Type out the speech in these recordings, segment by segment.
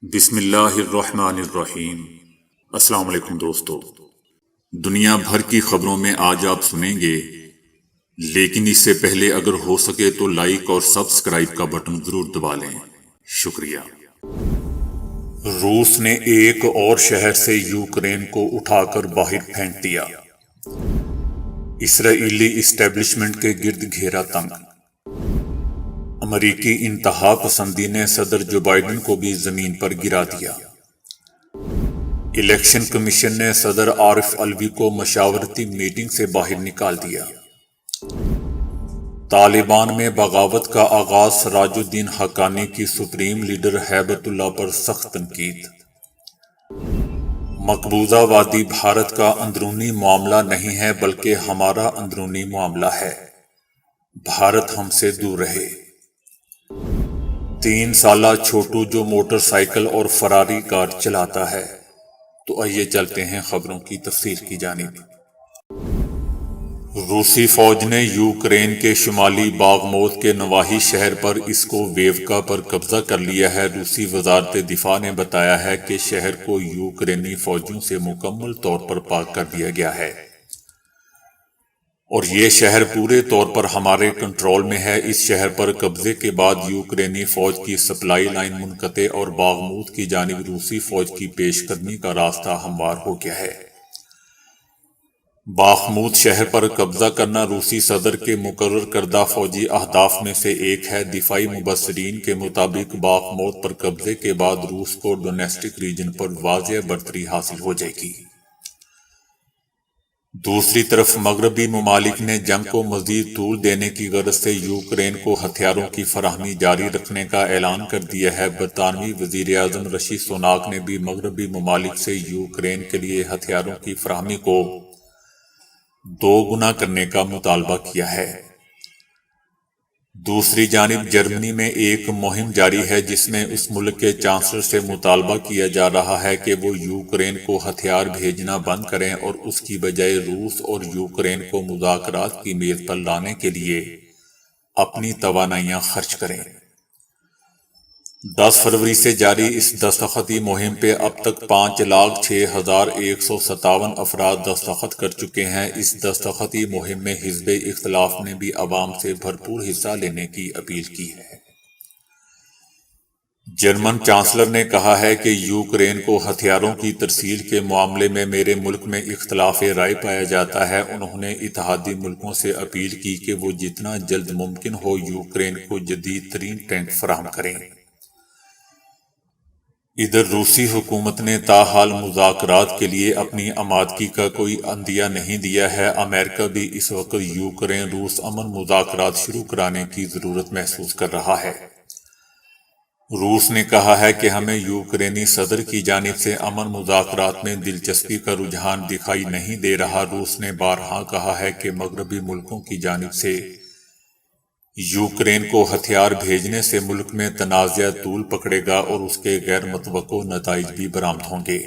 بسم اللہ الرحمن الرحیم۔ السلام علیکم دوستو، دنیا بھر کی خبروں میں آج آپ سنیں گے، لیکن اس سے پہلے اگر ہو سکے تو لائک اور سبسکرائب کا بٹن ضرور دبا لیں۔ شکریہ۔ روس نے ایک اور شہر سے یوکرین کو اٹھا کر باہر پھینک دیا۔ اسرائیلی اسٹیبلشمنٹ کے گرد گھیرا تنگ۔ امریکی انتہا پسندی نے صدر جو بائیڈن کو بھی زمین پر گرا دیا۔ الیکشن کمیشن نے صدر عارف علوی کو مشاورتی میٹنگ سے باہر نکال دیا۔ طالبان میں بغاوت کا آغاز، سراج الدین حقانی کی سپریم لیڈر ہیبت اللہ پر سخت تنقید۔ مقبوضہ وادی بھارت کا اندرونی معاملہ نہیں ہے بلکہ ہمارا اندرونی معاملہ ہے، بھارت ہم سے دور رہے۔ 3 سالہ چھوٹو جو موٹر سائیکل اور فراری کار چلاتا ہے۔ تو آئیے چلتے ہیں خبروں کی تفصیل کی جانب۔ روسی فوج نے یوکرین کے شمالی باغموت کے نواحی شہر پر اسکوویوکا پر قبضہ کر لیا ہے۔ روسی وزارت دفاع نے بتایا ہے کہ شہر کو یوکرینی فوجیوں سے مکمل طور پر پاک کر دیا گیا ہے اور یہ شہر پورے طور پر ہمارے کنٹرول میں ہے۔ اس شہر پر قبضے کے بعد یوکرینی فوج کی سپلائی لائن منقطع اور باغموت کی جانب روسی فوج کی پیش قدمی کا راستہ ہموار ہو گیا ہے۔ باغموت شہر پر قبضہ کرنا روسی صدر کے مقرر کردہ فوجی اہداف میں سے ایک ہے۔ دفاعی مبصرین کے مطابق باغموت پر قبضے کے بعد روس کو ڈونیٹسک ریجن پر واضح برتری حاصل ہو جائے گی۔ دوسری طرف مغربی ممالک نے جنگ کو مزید طول دینے کی غرض سے یوکرین کو ہتھیاروں کی فراہمی جاری رکھنے کا اعلان کر دیا ہے۔ برطانوی وزیر اعظم رشی سوناک نے بھی مغربی ممالک سے یوکرین کے لیے ہتھیاروں کی فراہمی کو 2 گنا کرنے کا مطالبہ کیا ہے۔ دوسری جانب جرمنی میں ایک مہم جاری ہے جس میں اس ملک کے چانسلر سے مطالبہ کیا جا رہا ہے کہ وہ یوکرین کو ہتھیار بھیجنا بند کریں اور اس کی بجائے روس اور یوکرین کو مذاکرات کی میز پر لانے کے لیے اپنی توانائیاں خرچ کریں۔ 10 فروری سے جاری اس دستخطی مہم پہ اب تک 5,06,157 افراد دستخط کر چکے ہیں۔ اس دستخطی مہم میں حزب اختلاف نے بھی عوام سے بھرپور حصہ لینے کی اپیل کی ہے۔ جرمن چانسلر نے کہا ہے کہ یوکرین کو ہتھیاروں کی ترسیل کے معاملے میں میرے ملک میں اختلاف رائے پایا جاتا ہے۔ انہوں نے اتحادی ملکوں سے اپیل کی کہ وہ جتنا جلد ممکن ہو یوکرین کو جدید ترین ٹینک فراہم کریں۔ ادھر روسی حکومت نے تاحال مذاکرات کے لیے اپنی آمادگی کا کوئی عندیہ نہیں دیا ہے۔ امریکہ بھی اس وقت یوکرین روس امن مذاکرات شروع کرانے کی ضرورت محسوس کر رہا ہے۔ روس نے کہا ہے کہ ہمیں یوکرینی صدر کی جانب سے امن مذاکرات میں دلچسپی کا رجحان دکھائی نہیں دے رہا۔ روس نے بارہا کہا ہے کہ مغربی ملکوں کی جانب سے یوکرین کو ہتھیار بھیجنے سے ملک میں تنازع طول پکڑے گا اور اس کے غیر متوقع نتائج بھی برآمد ہوں گے۔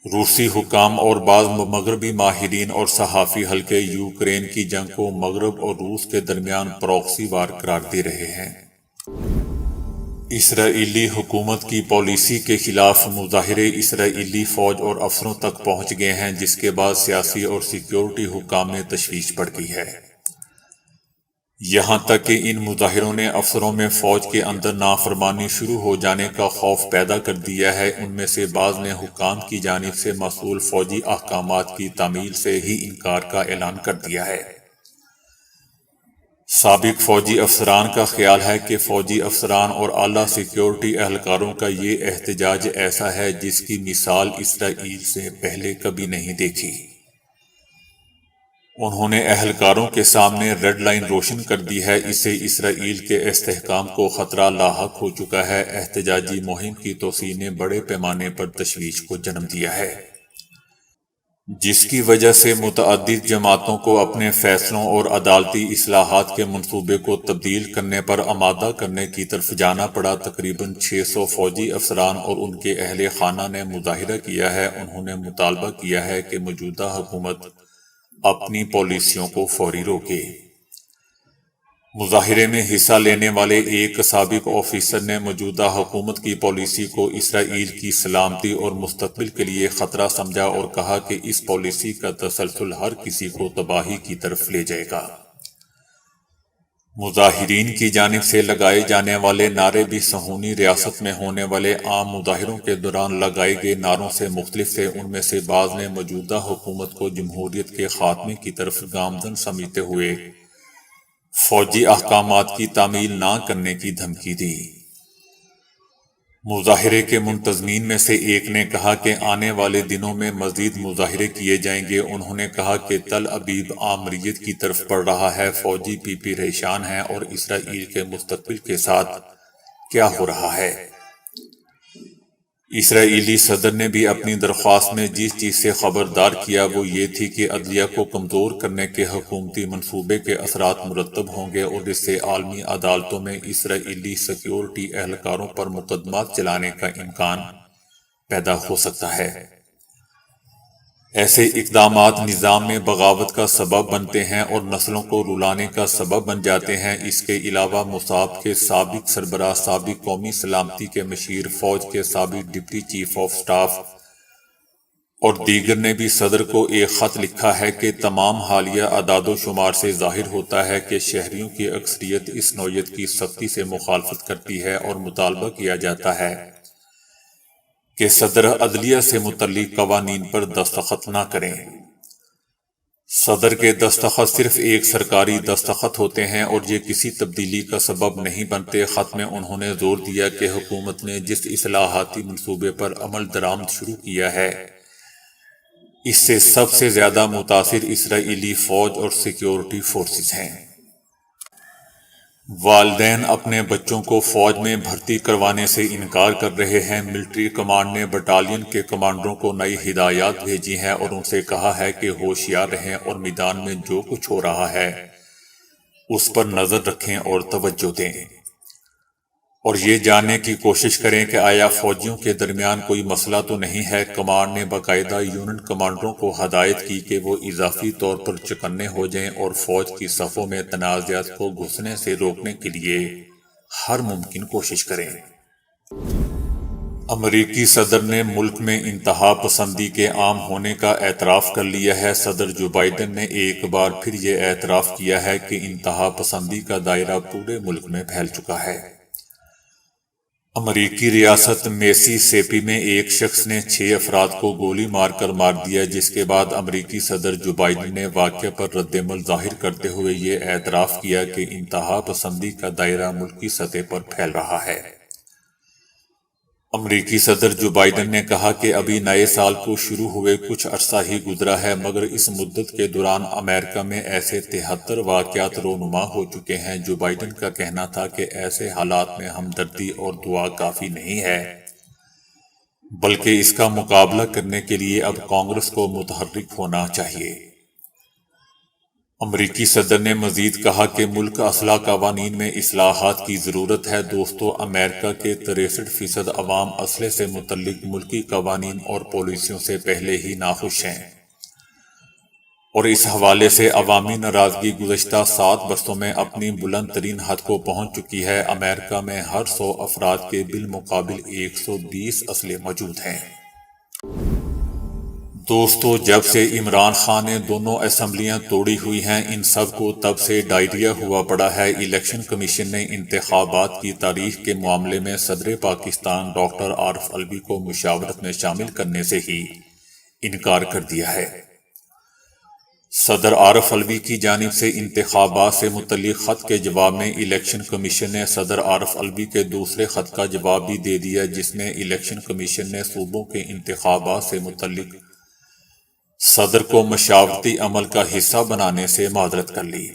روسی حکام اور بعض مغربی ماہرین اور صحافی حلقے یوکرین کی جنگ کو مغرب اور روس کے درمیان پراکسی وار قرار دے رہے ہیں۔ اسرائیلی حکومت کی پالیسی کے خلاف مظاہرے اسرائیلی فوج اور افسروں تک پہنچ گئے ہیں، جس کے بعد سیاسی اور سیکیورٹی حکام میں تشویش بڑھ گئی ہے۔ یہاں تک کہ ان مظاہروں نے افسروں میں فوج کے اندر نافرمانی شروع ہو جانے کا خوف پیدا کر دیا ہے۔ ان میں سے بعض نے حکام کی جانب سے موصول فوجی احکامات کی تعمیل سے ہی انکار کا اعلان کر دیا ہے۔ سابق فوجی افسران کا خیال ہے کہ فوجی افسران اور اعلیٰ سیکیورٹی اہلکاروں کا یہ احتجاج ایسا ہے جس کی مثال اسرائیل سے پہلے کبھی نہیں دیکھی۔ انہوں نے اہلکاروں کے سامنے ریڈ لائن روشن کر دی ہے، اس سے اسرائیل کے استحکام کو خطرہ لاحق ہو چکا ہے۔ احتجاجی مہم کی توسیع نے بڑے پیمانے پر تشویش کو جنم دیا ہے، جس کی وجہ سے متعدد جماعتوں کو اپنے فیصلوں اور عدالتی اصلاحات کے منصوبے کو تبدیل کرنے پر آمادہ کرنے کی طرف جانا پڑا۔ تقریباً 600 فوجی افسران اور ان کے اہل خانہ نے مظاہرہ کیا ہے۔ انہوں نے مطالبہ کیا ہے کہ موجودہ حکومت اپنی پالیسیوں کو فوری روکے۔ مظاہرے میں حصہ لینے والے ایک سابق آفیسر نے موجودہ حکومت کی پالیسی کو اسرائیل کی سلامتی اور مستقبل کے لیے خطرہ سمجھا اور کہا کہ اس پالیسی کا تسلسل ہر کسی کو تباہی کی طرف لے جائے گا۔ مظاہرین کی جانب سے لگائے جانے والے نعرے بھی صہیونی ریاست میں ہونے والے عام مظاہروں کے دوران لگائے گئے نعروں سے مختلف تھے۔ ان میں سے بعض نے موجودہ حکومت کو جمہوریت کے خاتمے کی طرف گامزن سمجھتے ہوئے فوجی احکامات کی تعمیل نہ کرنے کی دھمکی دی۔ مظاہرے کے منتظمین میں سے ایک نے کہا کہ آنے والے دنوں میں مزید مظاہرے کیے جائیں گے۔ انہوں نے کہا کہ تل ابیب آمریت کی طرف بڑھ رہا ہے، فوجی پریشان ہیں اور اسرائیل کے مستقبل کے ساتھ کیا ہو رہا ہے۔ اسرائیلی صدر نے بھی اپنی درخواست میں جس چیز سے خبردار کیا وہ یہ تھی کہ عدلیہ کو کمزور کرنے کے حکومتی منصوبے کے اثرات مرتب ہوں گے اور اس سے عالمی عدالتوں میں اسرائیلی سیکیورٹی اہلکاروں پر مقدمات چلانے کا امکان پیدا ہو سکتا ہے۔ ایسے اقدامات نظام میں بغاوت کا سبب بنتے ہیں اور نسلوں کو رلانے کا سبب بن جاتے ہیں۔ اس کے علاوہ موساد کے سابق سربراہ، سابق قومی سلامتی کے مشیر، فوج کے سابق ڈپٹی چیف آف سٹاف اور دیگر نے بھی صدر کو ایک خط لکھا ہے کہ تمام حالیہ اعداد و شمار سے ظاہر ہوتا ہے کہ شہریوں کی اکثریت اس نوعیت کی سختی سے مخالفت کرتی ہے اور مطالبہ کیا جاتا ہے کہ صدر عدلیہ سے متعلق قوانین پر دستخط نہ کریں۔ صدر کے دستخط صرف ایک سرکاری دستخط ہوتے ہیں اور یہ کسی تبدیلی کا سبب نہیں بنتے۔ خط میں انہوں نے زور دیا کہ حکومت نے جس اصلاحاتی منصوبے پر عمل درآمد شروع کیا ہے اس سے سب سے زیادہ متاثر اسرائیلی فوج اور سیکیورٹی فورسز ہیں۔ والدین اپنے بچوں کو فوج میں بھرتی کروانے سے انکار کر رہے ہیں۔ ملٹری کمانڈ نے بٹالین کے کمانڈروں کو نئی ہدایات بھیجی ہیں اور ان سے کہا ہے کہ ہوشیار رہیں اور میدان میں جو کچھ ہو رہا ہے اس پر نظر رکھیں اور توجہ دیں، اور یہ جاننے کی کوشش کریں کہ آیا فوجیوں کے درمیان کوئی مسئلہ تو نہیں ہے۔ کمانڈ نے باقاعدہ یونٹ کمانڈروں کو ہدایت کی کہ وہ اضافی طور پر چکنے ہو جائیں اور فوج کی صفوں میں تنازعات کو گھسنے سے روکنے کے لیے ہر ممکن کوشش کریں۔ امریکی صدر نے ملک میں انتہا پسندی کے عام ہونے کا اعتراف کر لیا ہے۔ صدر جو بائیڈن نے ایک بار پھر یہ اعتراف کیا ہے کہ انتہا پسندی کا دائرہ پورے ملک میں پھیل چکا ہے۔ امریکی ریاست میسی سیپی میں ایک شخص نے 6 افراد کو گولی مار کر مار دیا، جس کے بعد امریکی صدر جو بائیڈن نے واقعہ پر رد عمل ظاہر کرتے ہوئے یہ اعتراف کیا کہ انتہا پسندی کا دائرہ ملکی سطح پر پھیل رہا ہے۔ امریکی صدر جو بائیڈن نے کہا کہ ابھی نئے سال کو شروع ہوئے کچھ عرصہ ہی گزرا ہے، مگر اس مدت کے دوران امریکہ میں ایسے 73 واقعات رونما ہو چکے ہیں۔ جو بائیڈن کا کہنا تھا کہ ایسے حالات میں ہمدردی اور دعا کافی نہیں ہے، بلکہ اس کا مقابلہ کرنے کے لیے اب کانگریس کو متحرک ہونا چاہیے۔ امریکی صدر نے مزید کہا کہ ملک اسلحہ قوانین میں اصلاحات کی ضرورت ہے۔ دوستو، امریکہ کے 63% عوام اسلحے سے متعلق ملکی قوانین اور پالیسیوں سے پہلے ہی ناخوش ہیں، اور اس حوالے سے عوامی ناراضگی گزشتہ 7 برسوں میں اپنی بلند ترین حد کو پہنچ چکی ہے۔ امریکہ میں ہر 100 افراد کے بالمقابل 120 اسلحے موجود ہیں۔ دوستو، جب سے عمران خان نے دونوں اسمبلیاں توڑی ہوئی ہیں، ان سب کو تب سے ڈائریا ہوا پڑا ہے۔ الیکشن کمیشن نے انتخابات کی تاریخ کے معاملے میں صدر پاکستان ڈاکٹر عارف علوی کو مشاورت میں شامل کرنے سے ہی انکار کر دیا ہے۔ صدر عارف علوی کی جانب سے انتخابات سے متعلق خط کے جواب میں الیکشن کمیشن نے صدر عارف علوی کے دوسرے خط کا جواب بھی دے دیا، جس میں الیکشن کمیشن نے صوبوں کے انتخابات سے متعلق صدر کو مشاورتی عمل کا حصہ بنانے سے معذرت کر لی۔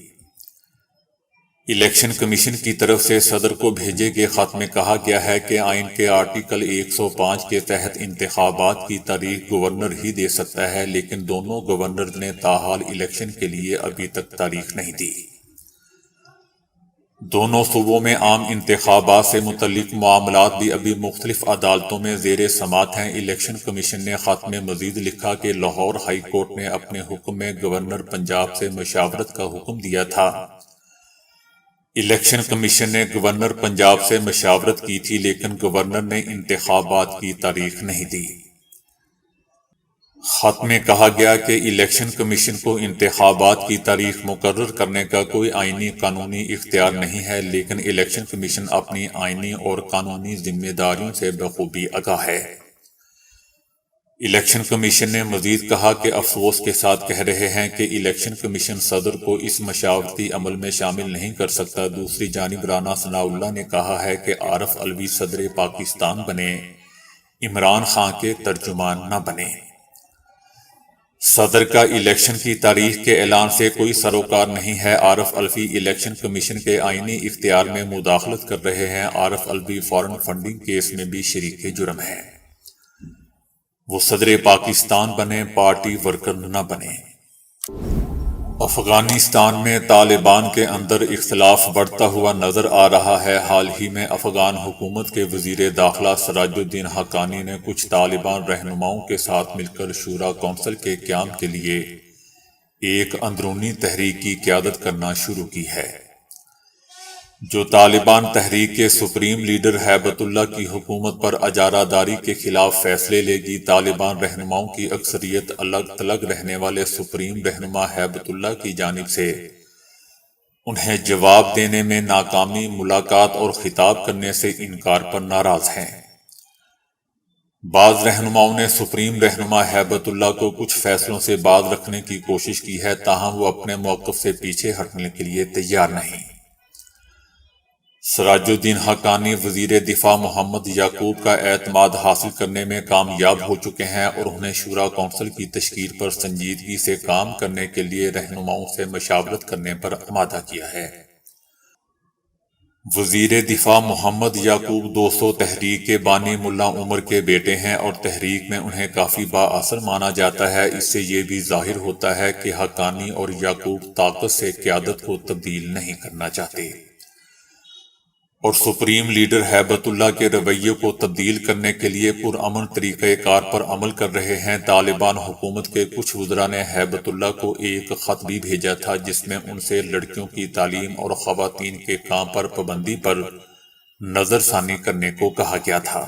الیکشن کمیشن کی طرف سے صدر کو بھیجے گئے خط میں کہا گیا ہے کہ آئین کے آرٹیکل 105 کے تحت انتخابات کی تاریخ گورنر ہی دے سکتا ہے، لیکن دونوں گورنر نے تاحال الیکشن کے لیے ابھی تک تاریخ نہیں دی۔ دونوں صوبوں میں عام انتخابات سے متعلق معاملات بھی ابھی مختلف عدالتوں میں زیر سماعت ہیں۔ الیکشن کمیشن نے خط میں مزید لکھا کہ لاہور ہائی کورٹ نے اپنے حکم میں گورنر پنجاب سے مشاورت کا حکم دیا تھا۔ الیکشن کمیشن نے گورنر پنجاب سے مشاورت کی تھی، لیکن گورنر نے انتخابات کی تاریخ نہیں دی۔ خط میں کہا گیا کہ الیکشن کمیشن کو انتخابات کی تاریخ مقرر کرنے کا کوئی آئینی قانونی اختیار نہیں ہے، لیکن الیکشن کمیشن اپنی آئینی اور قانونی ذمہ داریوں سے بخوبی آگاہ ہے۔ الیکشن کمیشن نے مزید کہا کہ افسوس کے ساتھ کہہ رہے ہیں کہ الیکشن کمیشن صدر کو اس مشاورتی عمل میں شامل نہیں کر سکتا۔ دوسری جانب رانا ثناءاللہ نے کہا ہے کہ عارف علوی صدر پاکستان بنے، عمران خان کے ترجمان نہ بنے۔ صدر کا الیکشن کی تاریخ کے اعلان سے کوئی سروکار نہیں ہے۔ عارف علوی الیکشن کمیشن کے آئینی اختیار میں مداخلت کر رہے ہیں۔ Arif Alvi foreign funding case میں بھی شریک جرم ہے۔ وہ صدر پاکستان بنے، پارٹی ورکر نہ بنے۔ افغانستان میں طالبان کے اندر اختلاف بڑھتا ہوا نظر آ رہا ہے۔ حال ہی میں افغان حکومت کے وزیر داخلہ سراج الدین حقانی نے کچھ طالبان رہنماؤں کے ساتھ مل کر شورا کونسل کے قیام کے لیے ایک اندرونی تحریک کی قیادت کرنا شروع کی ہے، جو طالبان تحریک کے سپریم لیڈر ہیبت اللہ کی حکومت پر اجارہ داری کے خلاف فیصلے لے گی۔ طالبان رہنماؤں کی اکثریت الگ تھلگ رہنے والے سپریم رہنما ہیبت اللہ کی جانب سے انہیں جواب دینے میں ناکامی، ملاقات اور خطاب کرنے سے انکار پر ناراض ہیں۔ بعض رہنماؤں نے سپریم رہنما ہیبت اللہ کو کچھ فیصلوں سے باز رکھنے کی کوشش کی ہے، تاہم وہ اپنے موقف سے پیچھے ہٹنے کے لیے تیار نہیں۔ سراج الدین حقانی وزیر دفاع محمد یعقوب کا اعتماد حاصل کرنے میں کامیاب ہو چکے ہیں اور انہیں شورا کونسل کی تشکیل پر سنجیدگی سے کام کرنے کے لیے رہنماؤں سے مشاورت کرنے پر آمادہ کیا ہے۔ وزیر دفاع محمد یعقوب 200 تحریک کے بانی ملا عمر کے بیٹے ہیں اور تحریک میں انہیں کافی بااثر مانا جاتا ہے۔ اس سے یہ بھی ظاہر ہوتا ہے کہ حقانی اور یعقوب طاقت سے قیادت کو تبدیل نہیں کرنا چاہتے اور سپریم لیڈر ہیبت اللہ کے رویے کو تبدیل کرنے کے لیے پرامن طریقہ کار پر عمل کر رہے ہیں۔ طالبان حکومت کے کچھ وزراء نے ہیبت اللہ کو ایک خط بھی بھیجا تھا، جس میں ان سے لڑکیوں کی تعلیم اور خواتین کے کام پر پابندی پر نظر ثانی کرنے کو کہا گیا تھا۔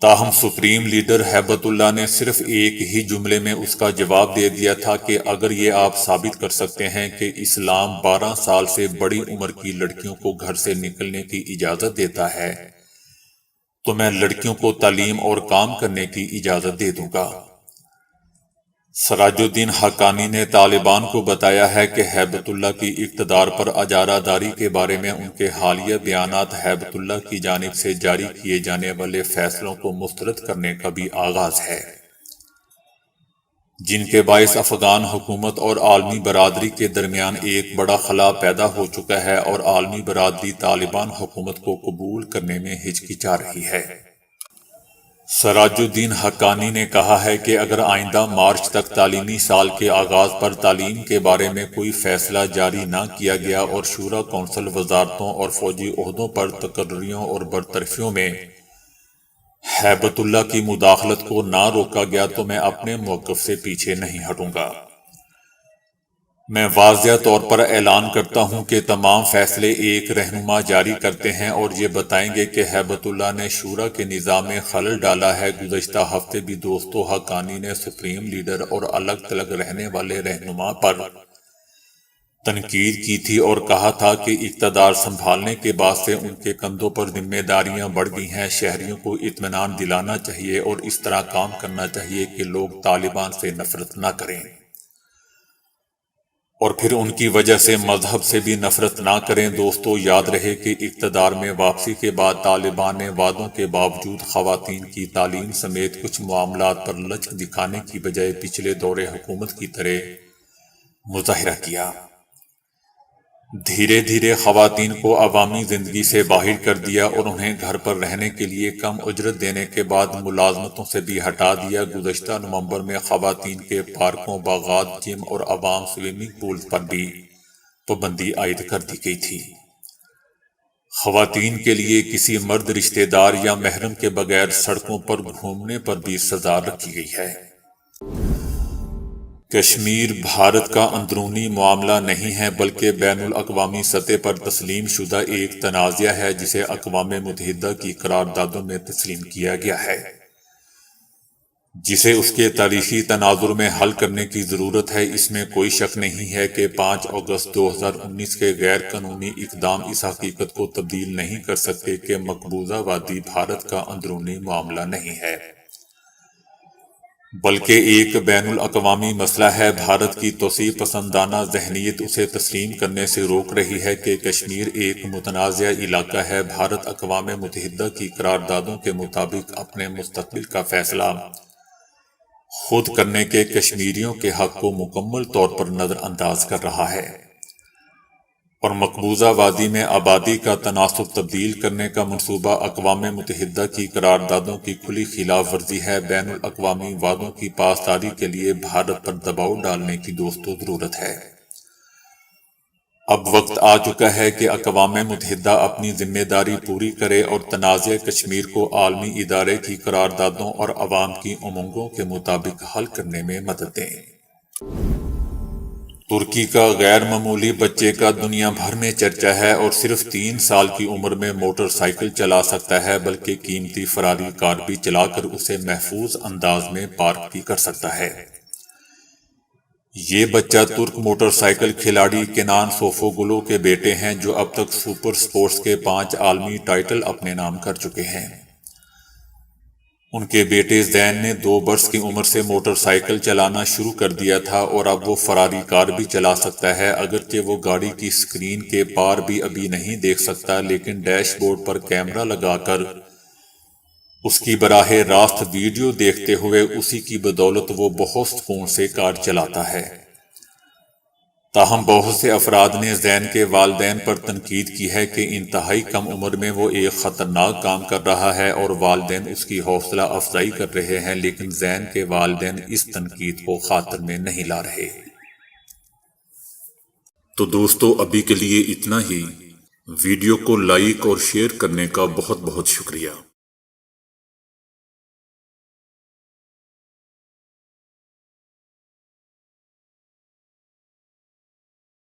تاہم سپریم لیڈر ہیبت اللہ نے صرف ایک ہی جملے میں اس کا جواب دے دیا تھا کہ اگر یہ آپ ثابت کر سکتے ہیں کہ اسلام 12 سال سے بڑی عمر کی لڑکیوں کو گھر سے نکلنے کی اجازت دیتا ہے تو میں لڑکیوں کو تعلیم اور کام کرنے کی اجازت دے دوں گا۔ سراج الدین حقانی نے طالبان کو بتایا ہے کہ ہیبت اللہ کی اقتدار پر اجارہ داری کے بارے میں ان کے حالیہ بیانات ہیبت اللہ کی جانب سے جاری کیے جانے والے فیصلوں کو مسترد کرنے کا بھی آغاز ہے، جن کے باعث افغان حکومت اور عالمی برادری کے درمیان ایک بڑا خلا پیدا ہو چکا ہے اور عالمی برادری طالبان حکومت کو قبول کرنے میں ہچکچا رہی ہے۔ سراج الدین حقانی نے کہا ہے کہ اگر آئندہ مارچ تک تعلیمی سال کے آغاز پر تعلیم کے بارے میں کوئی فیصلہ جاری نہ کیا گیا اور شورا کونسل وزارتوں اور فوجی عہدوں پر تقرریوں اور برطرفیوں میں ہیبت اللہ کی مداخلت کو نہ روکا گیا تو میں اپنے موقف سے پیچھے نہیں ہٹوں گا۔ میں واضح طور پر اعلان کرتا ہوں کہ تمام فیصلے ایک رہنما جاری کرتے ہیں اور یہ بتائیں گے کہ ہیبت اللہ نے شورا کے نظام میں خلل ڈالا ہے۔ گزشتہ ہفتے بھی دوستو حقانی نے سپریم لیڈر اور الگ تھلگ رہنے والے رہنما پر تنقید کی تھی اور کہا تھا کہ اقتدار سنبھالنے کے بعد سے ان کے کندھوں پر ذمہ داریاں بڑھ گئی ہیں۔ شہریوں کو اطمینان دلانا چاہیے اور اس طرح کام کرنا چاہیے کہ لوگ طالبان سے نفرت نہ کریں اور پھر ان کی وجہ سے مذہب سے بھی نفرت نہ کریں۔ دوستو یاد رہے کہ اقتدار میں واپسی کے بعد طالبان نے وعدوں کے باوجود خواتین کی تعلیم سمیت کچھ معاملات پر لچک دکھانے کی بجائے پچھلے دور حکومت کی طرح مظاہرہ کیا۔ دھیرے دھیرے خواتین کو عوامی زندگی سے باہر کر دیا اور انہیں گھر پر رہنے کے لیے کم اجرت دینے کے بعد ملازمتوں سے بھی ہٹا دیا۔ گزشتہ نومبر میں خواتین کے پارکوں، باغات، جم اور عوام سوئمنگ پولز پر بھی پابندی عائد کر دی گئی تھی۔ خواتین کے لیے کسی مرد رشتہ دار یا محرم کے بغیر سڑکوں پر گھومنے پر بھی سزا رکھی گئی ہے۔ کشمیر بھارت کا اندرونی معاملہ نہیں ہے بلکہ بین الاقوامی سطح پر تسلیم شدہ ایک تنازعہ ہے جسے اقوام متحدہ کی قراردادوں میں تسلیم کیا گیا ہے، جسے اس کے تاریخی تناظر میں حل کرنے کی ضرورت ہے۔ اس میں کوئی شک نہیں ہے کہ 5 اگست 2019 کے غیر قانونی اقدام اس حقیقت کو تبدیل نہیں کر سکتے کہ مقبوضہ وادی بھارت کا اندرونی معاملہ نہیں ہے بلکہ ایک بین الاقوامی مسئلہ ہے۔ بھارت کی توسیع پسندانہ ذہنیت اسے تسلیم کرنے سے روک رہی ہے کہ کشمیر ایک متنازع علاقہ ہے۔ بھارت اقوام متحدہ کی قراردادوں کے مطابق اپنے مستقبل کا فیصلہ خود کرنے کے کشمیریوں کے حق کو مکمل طور پر نظر انداز کر رہا ہے، اور مقبوضہ وادی میں آبادی کا تناسب تبدیل کرنے کا منصوبہ اقوام متحدہ کی قراردادوں کی کھلی خلاف ورزی ہے۔ بین الاقوامی وعدوں کی پاسداری کے لیے بھارت پر دباؤ ڈالنے کی دوستوں ضرورت ہے۔ اب وقت آ چکا ہے کہ اقوام متحدہ اپنی ذمہ داری پوری کرے اور تنازع کشمیر کو عالمی ادارے کی قراردادوں اور عوام کی امنگوں کے مطابق حل کرنے میں مدد دیں۔ ترکی کا غیر معمولی بچے کا دنیا بھر میں چرچا ہے اور صرف 3 سال کی عمر میں موٹر سائیکل چلا سکتا ہے بلکہ قیمتی فراری کار بھی چلا کر اسے محفوظ انداز میں پارک بھی کر سکتا ہے۔ یہ بچہ ترک موٹر سائیکل کھلاڑی کینان سوفوگلو کے بیٹے ہیں جو اب تک سپر سپورٹس کے 5 عالمی ٹائٹل اپنے نام کر چکے ہیں۔ ان کے بیٹے زین نے 2 برس کی عمر سے موٹر سائیکل چلانا شروع کر دیا تھا اور اب وہ فراری کار بھی چلا سکتا ہے، اگرچہ وہ گاڑی کی سکرین کے پار بھی ابھی نہیں دیکھ سکتا، لیکن ڈیش بورڈ پر کیمرہ لگا کر اس کی براہ راست ویڈیو دیکھتے ہوئے اسی کی بدولت وہ بہت سکون سے کار چلاتا ہے۔ تاہم بہت سے افراد نے زین کے والدین پر تنقید کی ہے کہ انتہائی کم عمر میں وہ ایک خطرناک کام کر رہا ہے اور والدین اس کی حوصلہ افزائی کر رہے ہیں، لیکن زین کے والدین اس تنقید کو خاطر میں نہیں لا رہے۔ تو دوستو ابھی کے لیے اتنا ہی۔ ویڈیو کو لائک اور شیئر کرنے کا بہت بہت شکریہ۔